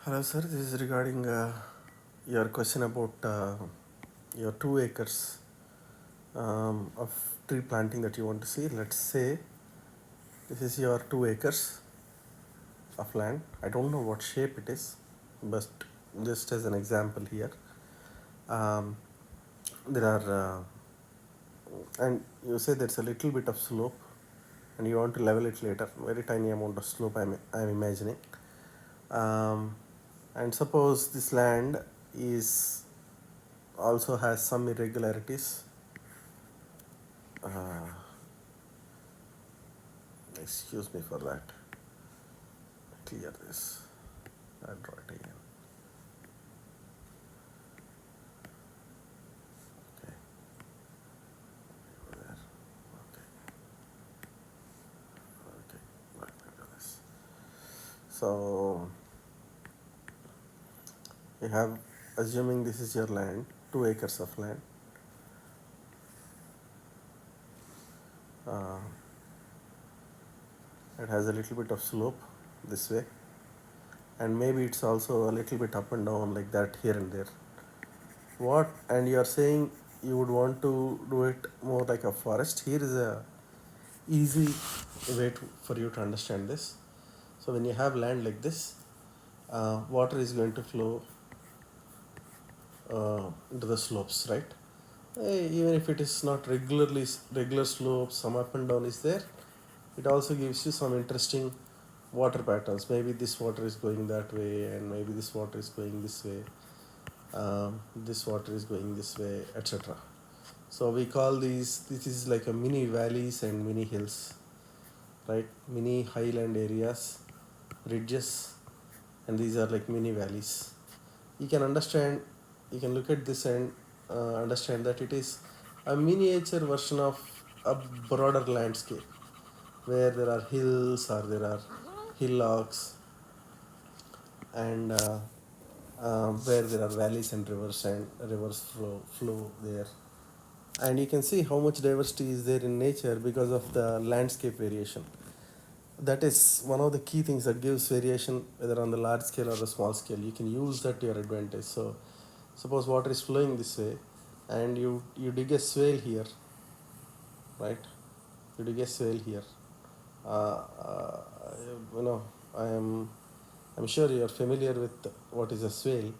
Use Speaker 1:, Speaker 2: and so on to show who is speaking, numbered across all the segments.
Speaker 1: Hello, sir. This is regarding your question about your 2 acres of tree planting that you want to see. Let's say this is your 2 acres of land. I don't know what shape it is, but just as an example here, um, there are, and you say there's a little bit of slope, and you want to level it later. Very tiny amount of slope. I'm imagining. Um, and suppose this land is also has some irregularities. uh, Excuse me for that. Clear this. I'll draw it again. Okay, there. Okay, okay. Let me do this. So you have, assuming this is your land, 2 acres of land. Uh, it has a little bit of slope this way, and maybe it's also a little bit up and down like that here and there. What, and you are saying you would want to do it more like a forest. Here is a easy way for you to understand this. So when you have land like this, water is going to flow into the slopes, right? Even if it is not regular slopes, some up and down is there. It also gives you some interesting water patterns. Maybe this water is going that way, and maybe this water is going this way. This water is going this way, etc. So we call these. This is like a mini valleys and mini hills, right? Mini highland areas, ridges, and these are like mini valleys. You can understand, you can look at this and understand that it is a miniature version of a broader landscape where there are hills or there are hillocks, and where there are valleys and rivers flow there. And you can see how much diversity is there in nature because of the landscape variation. That is one of the key things that gives variation, whether on the large scale or the small scale. You can use that to your advantage. So suppose water is flowing this way, and you dig a swale here, right? You dig a swale here. uh, uh, you know, I'm sure you're familiar with what is a swale.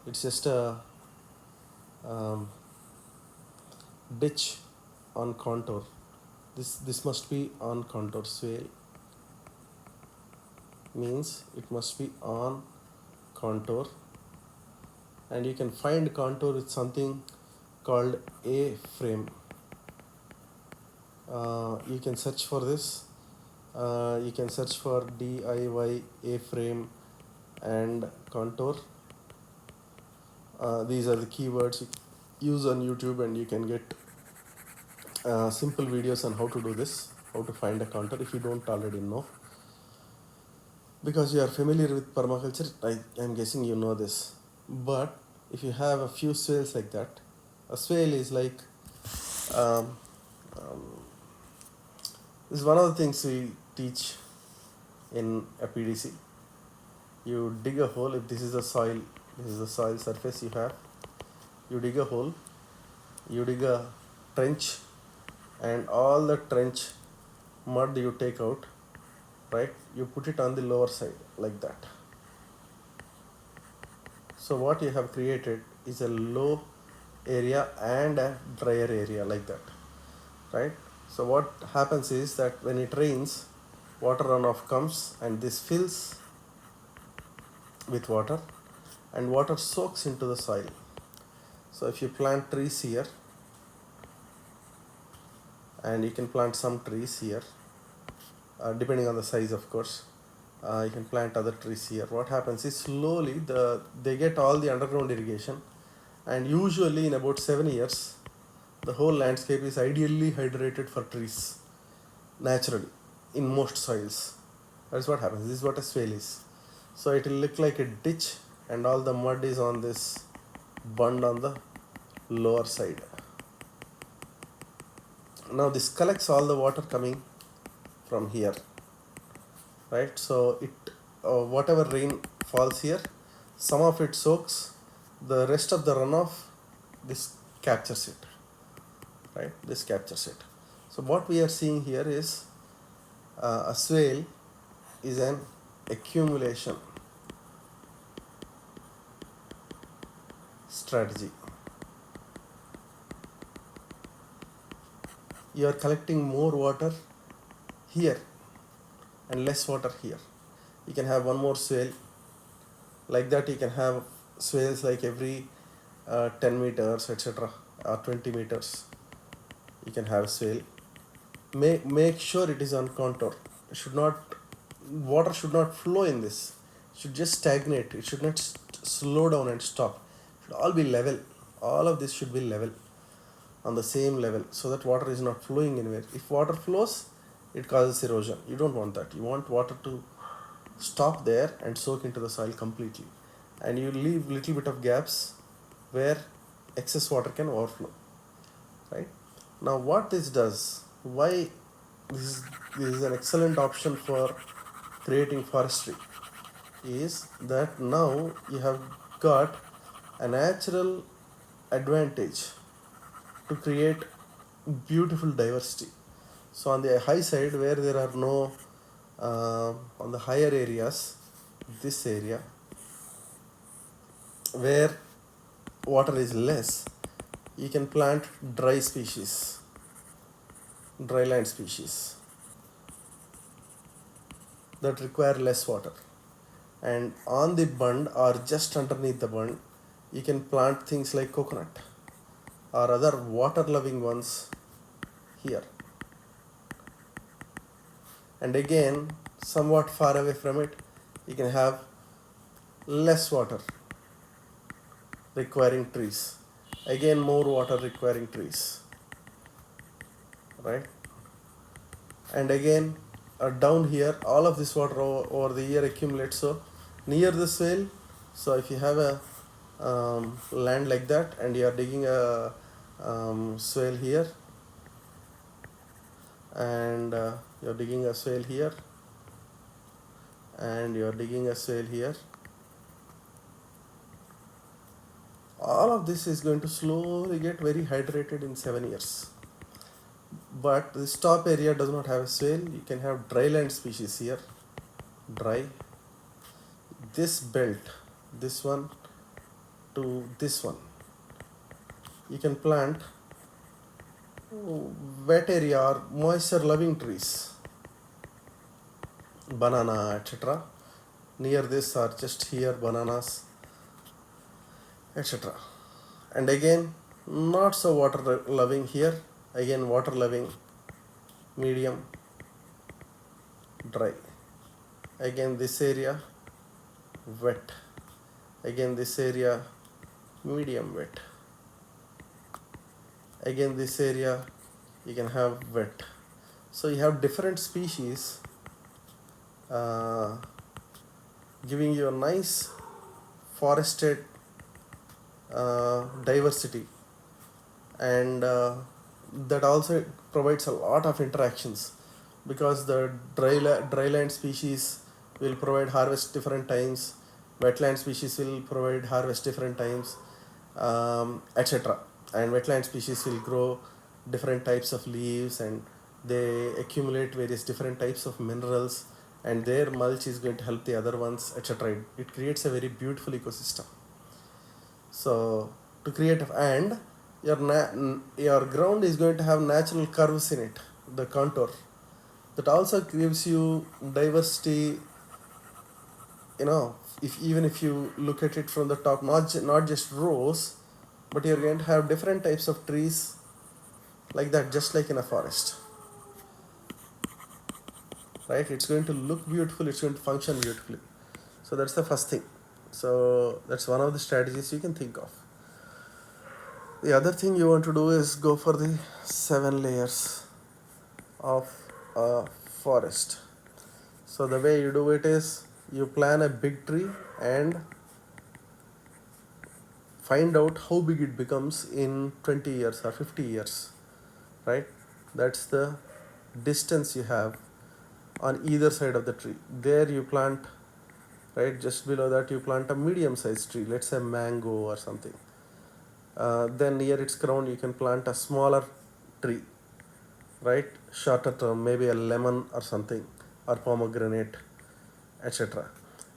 Speaker 1: It's just a um, ditch on contour. This must be on contour. Swale means it must be on contour, and you can find contour with something called A frame. You can search for this. You can search for DIY A frame and contour. These are the keywords you use on YouTube, and you can get simple videos on how to do this, how to find a contour if you don't already know. Because you are familiar with permaculture, I'm guessing you know this. But if you have a few swales like that, a swale is like um, um, this is one of the things we teach in a PDC. You dig a hole. If this is the soil, this is the soil surface you have. You dig a hole, you dig a trench, and all the trench mud you take out, right? You put it on the lower side like that. So what you have created is a low area and a drier area like that, right? So what happens is that when it rains, water runoff comes and this fills with water, and water soaks into the soil. So if you plant trees here, and you can plant some trees here, depending on the size, of course. You can plant other trees here. What happens is slowly they get all the underground irrigation, and usually in about 7 years, the whole landscape is ideally hydrated for trees naturally in most soils. That's what happens. This is what a swale is. So it will look like a ditch, and all the mud is on this bund on the lower side. Now this collects all the water coming from here, right? So it whatever rain falls here, some of it soaks, the rest of the runoff, this captures it, right? This captures it. So what we are seeing here is a swale is an accumulation strategy. You are collecting more water here and less water here. You can have one more swale. Like that, you can have swales like every 10 meters, etc., or 20 meters. You can have swale. Make sure it is on contour. It should not, water should not flow in this. It should just stagnate. It should not slow down and stop. It should all be level. All of this should be level, on the same level, so that water is not flowing anywhere. If water flows, it causes erosion. You don't want that. You want water to stop there and soak into the soil completely, and you leave little bit of gaps where excess water can overflow, right? Now what this does, why this is an excellent option for creating forestry, is that now you have got a natural advantage to create beautiful diversity. So on the high side, where there are no on the higher areas, this area where water is less, you can plant dry species, dry land species that require less water. And on the bund or just underneath the bund, you can plant things like coconut or other water loving ones here. And again, somewhat far away from it, you can have less water requiring trees. Again, more water requiring trees, right? And again, down here, all of this water over the year accumulates. So near the swale, so if you have a land like that and you are digging a swale here, and you're digging a swale here, and you're digging a swale here, all of this is going to slowly get very hydrated in 7 years. But this top area does not have a swale. You can have dry land species here, dry. This belt, this one to this one, you can plant wet area or moisture loving trees, banana, etc. Near this or just here, bananas, etc. And again, not so water loving here, again water loving, medium, dry. Again this area wet, again this area medium wet, again this area you can have wet. So you have different species giving you a nice forested diversity, and that also provides a lot of interactions, because the dry land species will provide harvest different times, wetland species will provide harvest different times, etc. And wetland species will grow different types of leaves, and they accumulate various different types of minerals, and their mulch is going to help the other ones, etc. It creates a very beautiful ecosystem. So to create, and your ground is going to have natural curves in it, the contour, that also gives you diversity. You know, even if you look at it from the top, not just rows, but you're going to have different types of trees like that, just like in a forest, right? It's going to look beautiful, it's going to function beautifully. So that's the first thing. So that's one of the strategies you can think of. The other thing you want to do is go for the 7 layers of a forest. So the way you do it is, you plan a big tree and find out how big it becomes in 20 years or 50 years, right? That's the distance you have on either side of the tree. There you plant right? Just below that you plant a medium sized tree, let's say mango or something. Then near its crown you can plant a smaller tree, right? Shorter term, maybe a lemon or something, or pomegranate, etc.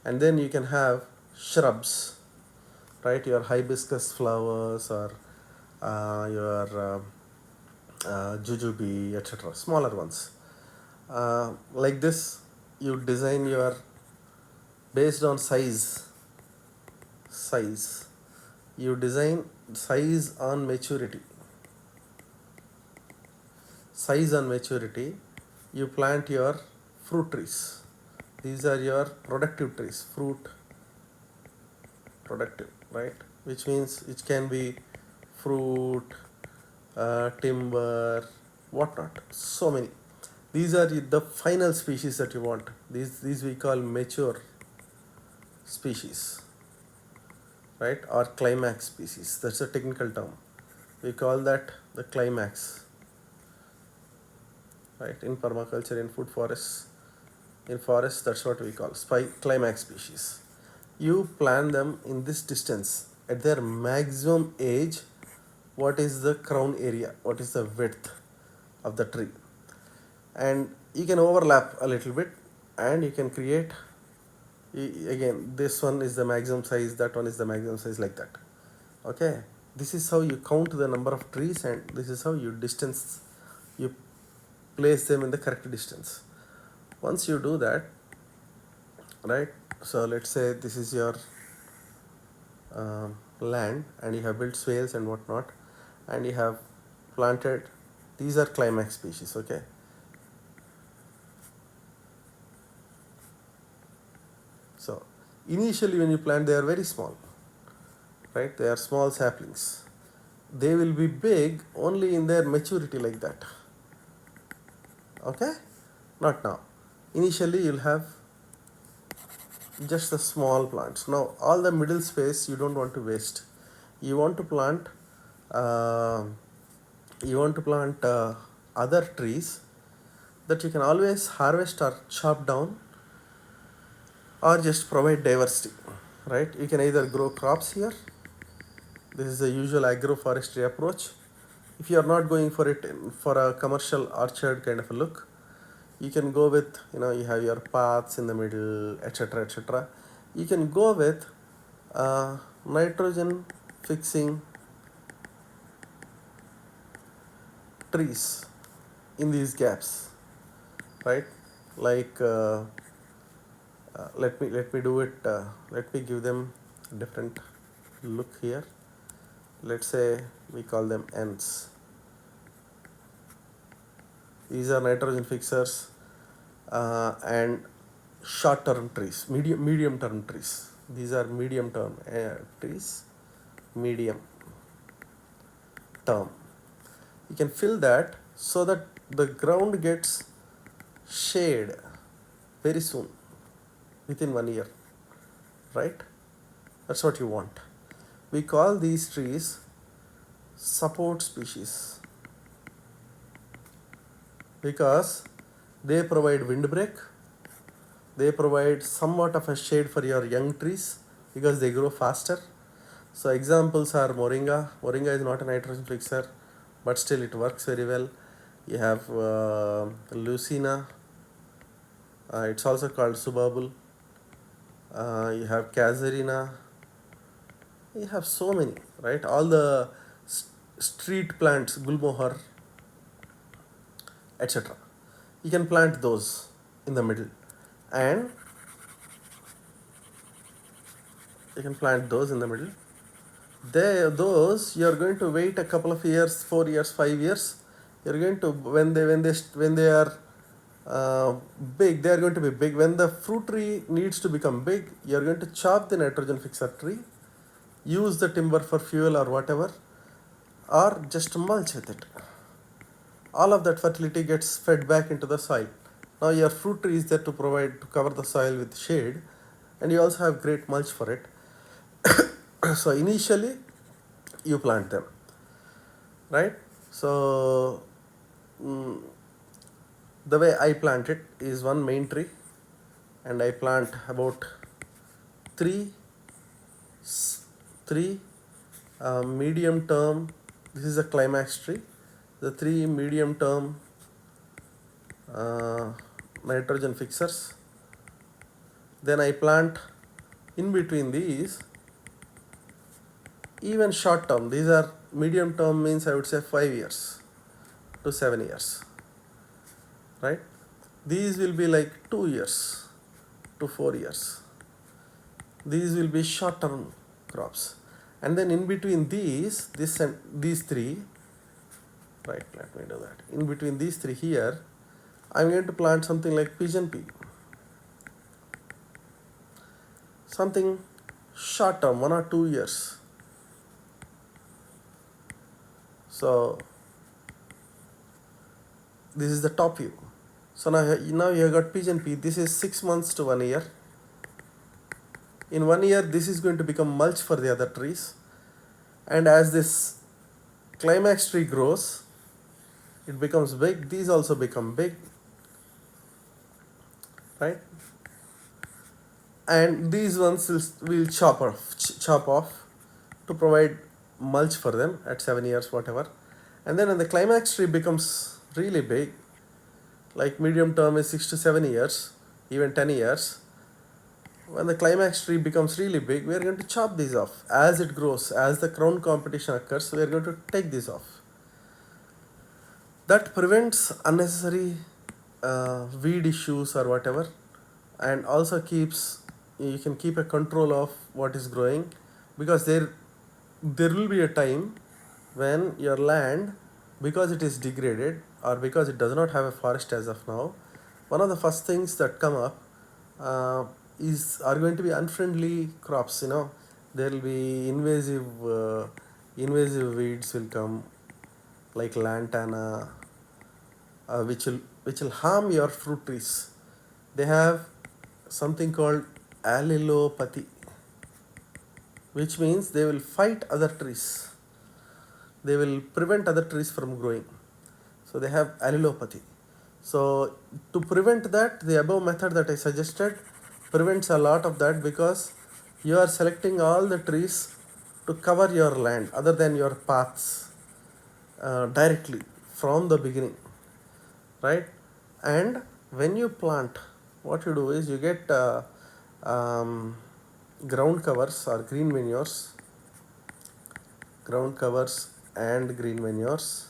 Speaker 1: And then you can have shrubs, right? Your hibiscus flowers or your jujube, etc. Smaller ones. Like this, you design your based on size. You design size on maturity. Size on maturity. You plant your fruit trees. These are your productive trees. Fruit productive, right? Which means it can be fruit, timber, whatnot. So many. These are the final species that you want. These we call mature species, right? Or climax species. That's a technical term. We call that the climax, right? In permaculture, in food forests, in forests, that's what we call climax species. You plant them in this distance at their maximum age. What is the crown area? What is the width of the tree? And you can overlap a little bit, and you can create again, this one is the maximum size, that one is the maximum size, like that. Okay, this is how you count the number of trees, and this is how you place them in the correct distance. Once you do that, right? So let's say this is your land, and you have built swales and whatnot, and you have planted. These are climax species. Okay, so initially when you plant, they are very small, right? They are small saplings. They will be big only in their maturity, like that. Okay, not now. Initially you'll have just the small plants. Now all the middle space you don't want to waste. You want to plant uh, other trees that you can always harvest or chop down, or just provide diversity, right? You can either grow crops here. This is the usual agroforestry approach. If you are not going for it for a commercial orchard kind of a look, you can go with, you have your paths in the middle, etc., etc. You can go with nitrogen fixing trees in these gaps, right? Like let me do it. Let me give them a different look here. Let's say we call them N's. These are nitrogen fixers and short-term trees, medium-term trees. These are medium-term trees, medium term. You can fill that so that the ground gets shade very soon, within 1 year, right? That's what you want. We call these trees support species because they provide windbreak, they provide somewhat of a shade for your young trees because they grow faster. So examples are moringa. Moringa is not a nitrogen fixer, but still it works very well. You have lucina. It's also called subabul. You have casuarina. You have so many, right? All the street plants, gulmohar, etc. You can plant those in the middle, and you can plant those in the middle. Those you are going to wait a couple of years, 4 years, 5 years. You're going to when they are big, they are going to be big. When the fruit tree needs to become big, you are going to chop the nitrogen fixer tree, use the timber for fuel or whatever, or just mulch with it. All of that fertility gets fed back into the soil. Now your fruit tree is there to cover the soil with shade, and you also have great mulch for it. So initially you plant them, right? So the way I plant it is one main tree, and I plant about three three medium term. This is a climax tree. The three medium term nitrogen fixers. Then I plant in between these even short term. These are medium term, means I would say 5 years to 7 years, right? These will be like 2 years to 4 years. These will be short term crops. And then in between these, this and these three, right, let me do that. In between these three here, I'm going to plant something like pigeon pea. Something short term, 1 or 2 years. So this is the top view. So now you have got pigeon pea. This is 6 months to 1 year. In 1 year, this is going to become mulch for the other trees. And as this climax tree grows, it becomes big. These also become big, right? And these ones will chop off to provide mulch for them at 7 years, whatever. And then when the climax tree becomes really big, like medium term is 6 to 7 years, even 10 years, when the climax tree becomes really big, we are going to chop these off. As it grows, as the crown competition occurs, we are going to take these off. That prevents unnecessary weed issues or whatever, and also you can keep a control of what is growing, because there will be a time when your land, because it is degraded or because it does not have a forest as of now, one of the first things that come up are going to be unfriendly crops. There will be invasive weeds will come, like lantana, which will harm your fruit trees. They have something called allelopathy, which means they will fight other trees. They will prevent other trees from growing. So they have allelopathy. So to prevent that, the above method that I suggested prevents a lot of that, because you are selecting all the trees to cover your land other than your paths directly from the beginning, right? And when you plant, what you do is you get ground covers or green manures, and green manures,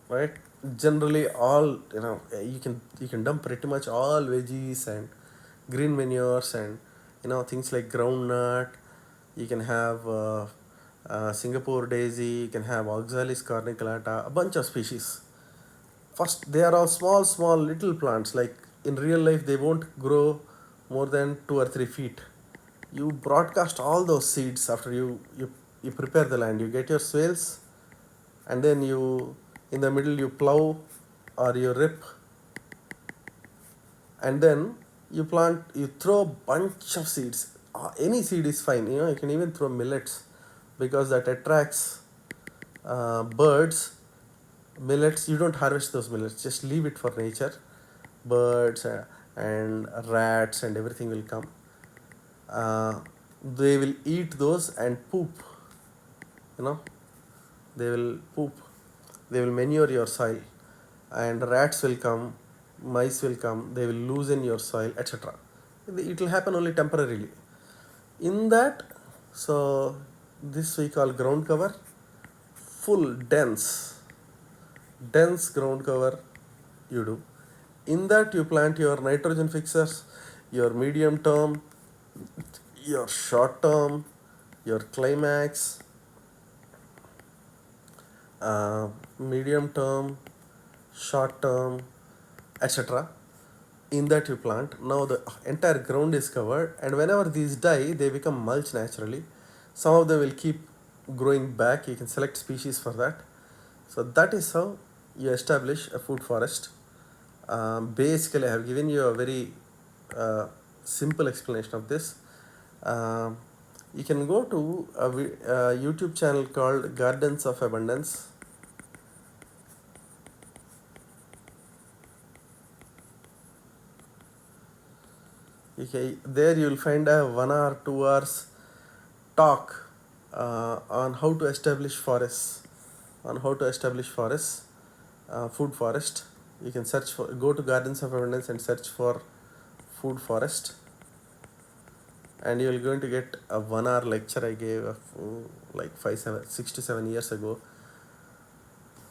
Speaker 1: right? Generally all, you can dump pretty much all veggies and green manures, and things like groundnut. You can have Singapore daisy, you can have Oxalis corniculata, a bunch of species. First, they are all small little plants. Like in real life, they won't grow more than 2 or 3 feet. You broadcast all those seeds after you prepare the land. You get your swales, and then in the middle you plow or you rip, and then you throw a bunch of seeds. Any seed is fine. You can even throw millets, because that attracts birds. Millets, you don't harvest those millets, just leave it for nature. Birds and rats and everything will come. They will eat those and poop. They will poop. They will manure your soil, and rats will come, mice will come. They will loosen your soil, etc. It will happen only temporarily. In that, so this we call ground cover. Full dense ground cover you do. In that you plant your nitrogen fixers, your medium term, your short term, your climax, medium term, short term, etc. In that you plant. Now the entire ground is covered, and whenever these die, they become mulch naturally. Some of them will keep growing back. You can select species for that. So that is how you establish a food forest. Basically, I have given you a very simple explanation of this. You can go to a YouTube channel called Gardens of Abundance. Okay, there you will find a 1 or 2 hours talk on how to establish forests, food forest. You can search for, go to Gardens of Abundance and search for food forest, and you are going to get a 1 hour lecture I gave like 6 to 7 years ago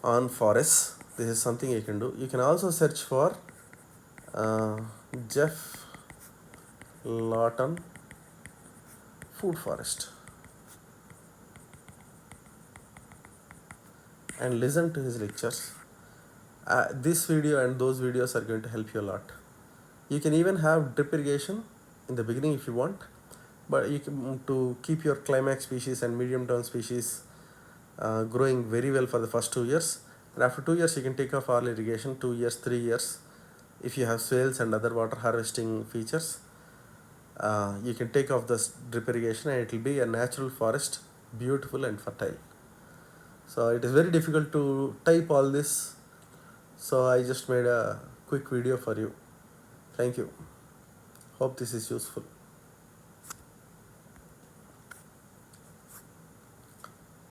Speaker 1: on forests. This is something you can do. You can also search for uh, Jeff Lawton food forest and listen to his lectures. This video and those videos are going to help you a lot. You can even have drip irrigation in the beginning if you want, but you can to keep your climax species and medium term species growing very well for the first 2 years. And after 2 years, you can take off all irrigation. 2 years, 3 years, if you have swales and other water harvesting features, you can take off this drip irrigation, and it will be a natural forest, beautiful and fertile. So it is very difficult to type all this. So I just made a quick video for you. Thank you. Hope this is useful.